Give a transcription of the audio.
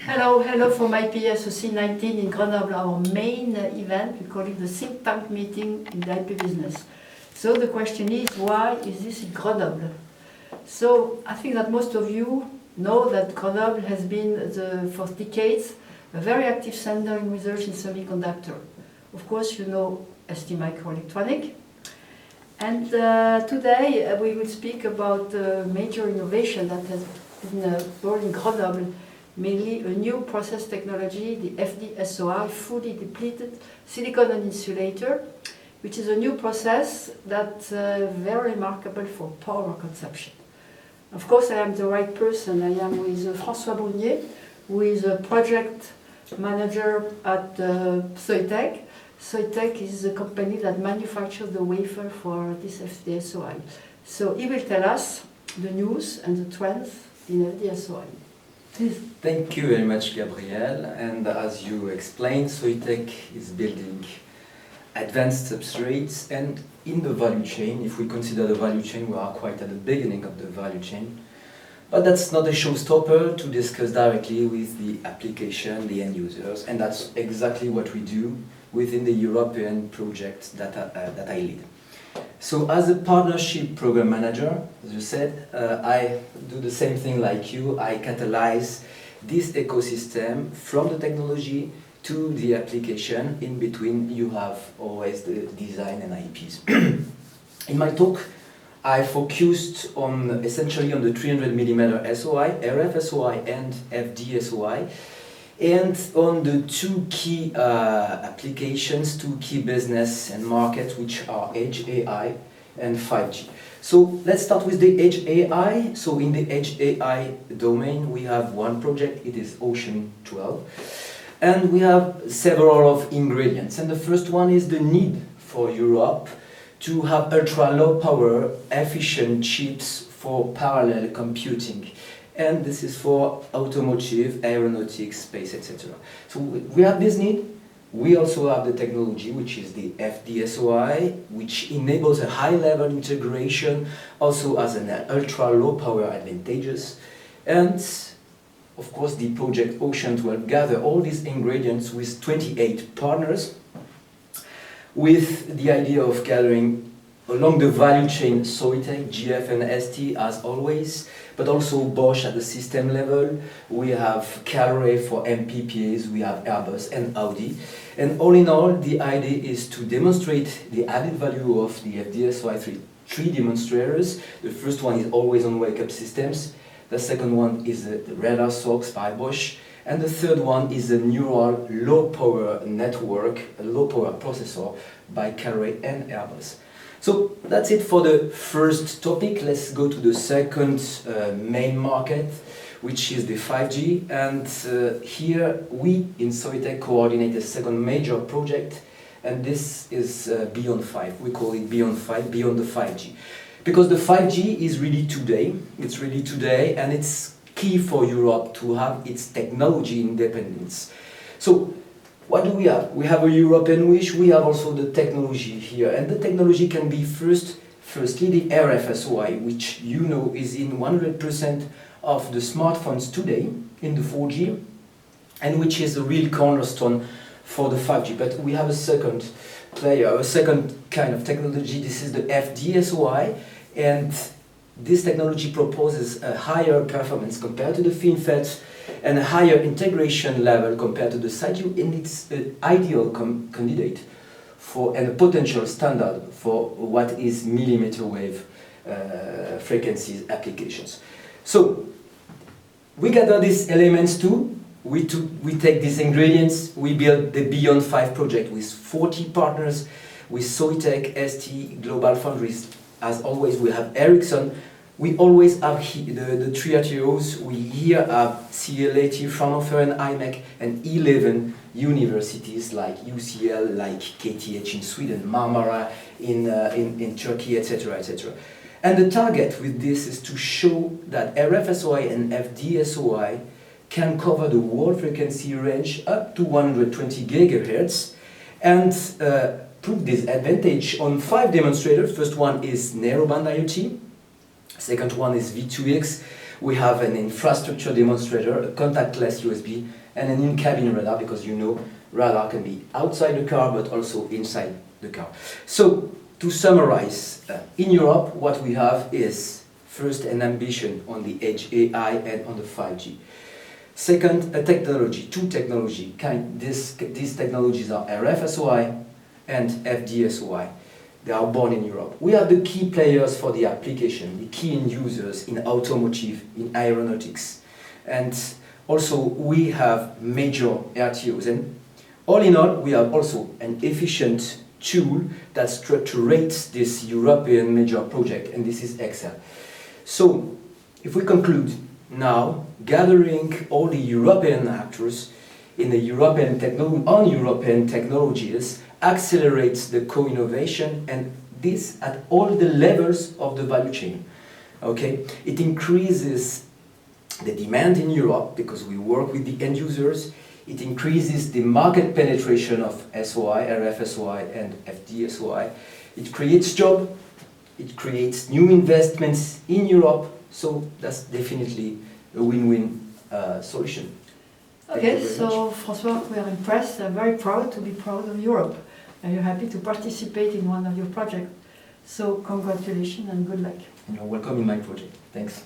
Hello from IPSOC 19 in Grenoble, our main event. We call it the think tank meeting in the IP business. So the question is, why is this in Grenoble? So I think that most of you know that Grenoble has been, for decades, a very active center in research in semiconductor. Of course, you know STMicroelectronics. And today we will speak about major innovation that has been brought in Grenoble, mainly a new process technology, the FD-SOI, fully depleted silicon and insulator, which is a new process that's very remarkable for power consumption. Of course, I am the right person. I am with François Brunier, who is a project manager at Soitec. Soitec is a company that manufactures the wafer for this FD-SOI. So he will tell us the news and the trends in FD-SOI. Please. Thank you very much, Gabrielle. And as you explained, Soitec is building advanced substrates, and in the value chain, if we consider the value chain, we are quite at the beginning of the value chain. But that's not a showstopper to discuss directly with the application, the end users, and that's exactly what we do within the European project that I lead. So as a partnership program manager, as you said, I do the same thing like you. I catalyze this ecosystem from the technology to the application. In between, you have always the design and IPs. In my talk, I focused essentially on the 300mm SOI, RF SOI and FD SOI, and on the two key applications, two key business and markets, which are Edge AI and 5G. So let's start with the Edge AI. So in the Edge AI domain, we have one project, it is Ocean 12. And we have several of ingredients. And the first one is the need for Europe to have ultra-low power, efficient chips for parallel computing. And this is for automotive, aeronautics, space, etc. So we have this need. We also have the technology, which is the FD-SOI, which enables a high-level integration, also as an ultra-low power advantageous. And of course, the project Ocean 12 gather all these ingredients with 28 partners, with the idea of gathering along the value chain Soitec, GF and ST as always, but also Bosch at the system level. We have Calray for MPPAs, we have Airbus and Audi. And all in all, the idea is to demonstrate the added value of the FD-SOI three demonstrators. The first one is always on wake-up systems. The second one is the radar SOX by Bosch. And the third one is a neural low-power network, a low-power processor by Calray and Airbus. So that's it for the first topic. Let's go to the second main market, which is the 5G. And here we in Soitec coordinate a second major project, and this is Beyond 5. We call it Beyond 5, Beyond the 5G. Because the 5G is really today, and it's key for Europe to have its technology independence. So what do we have? We have a European wish, we have also the technology here. And the technology can be firstly the RF SOI, which you know is in 100% of the smartphones today in the 4G, and which is a real cornerstone for the 5G. But we have a second player, a second kind of technology. This is the FD-SOI, and this technology proposes a higher performance compared to the FinFET and a higher integration level compared to the SiGe, and it's an ideal candidate for and a potential standard for what is millimeter wave frequencies applications. So we gather these elements too. We take these ingredients, we build the Beyond 5 project with 40 partners, with Soitec, ST, GlobalFoundries. As always, we have Ericsson. We always have the three heroes. We here have CLAT, Fraunhofer and IMEC, and 11 universities like UCL, like KTH in Sweden, Marmara in Turkey, etc., etc. And the target with this is to show that RF-SOI and FD-SOI can cover the whole frequency range up to 120 GHz and prove this advantage on 5 demonstrators. First one is narrowband IoT, second one is V2X, We have an infrastructure demonstrator, a contactless USB, and an in-cabin radar, because you know radar can be outside the car but also inside the car. So to summarize, in Europe what we have is first an ambition on the edge AI and on the 5G. Second, a technology, two technology. These technologies are RF-SOI and FD-SOI. They are born in Europe. We are the key players for the application, the key end users in automotive, in aeronautics. And also we have major RTOs. And all in all, we have also an efficient tool that structures this European major project, and this is Excel. So, if we conclude now, gathering all the European actors in the European technologies accelerates the co-innovation, and this at all the levels of the value chain. Okay, it increases the demand in Europe because we work with the end users. It increases the market penetration of SOI, RF-SOI and FD-SOI. It creates jobs, it creates new investments in Europe, so that's definitely a win-win solution. Okay, so François, we are impressed and very proud to be proud of Europe. And you're happy to participate in one of your projects. So congratulations and good luck. You're welcome in my project. Thanks.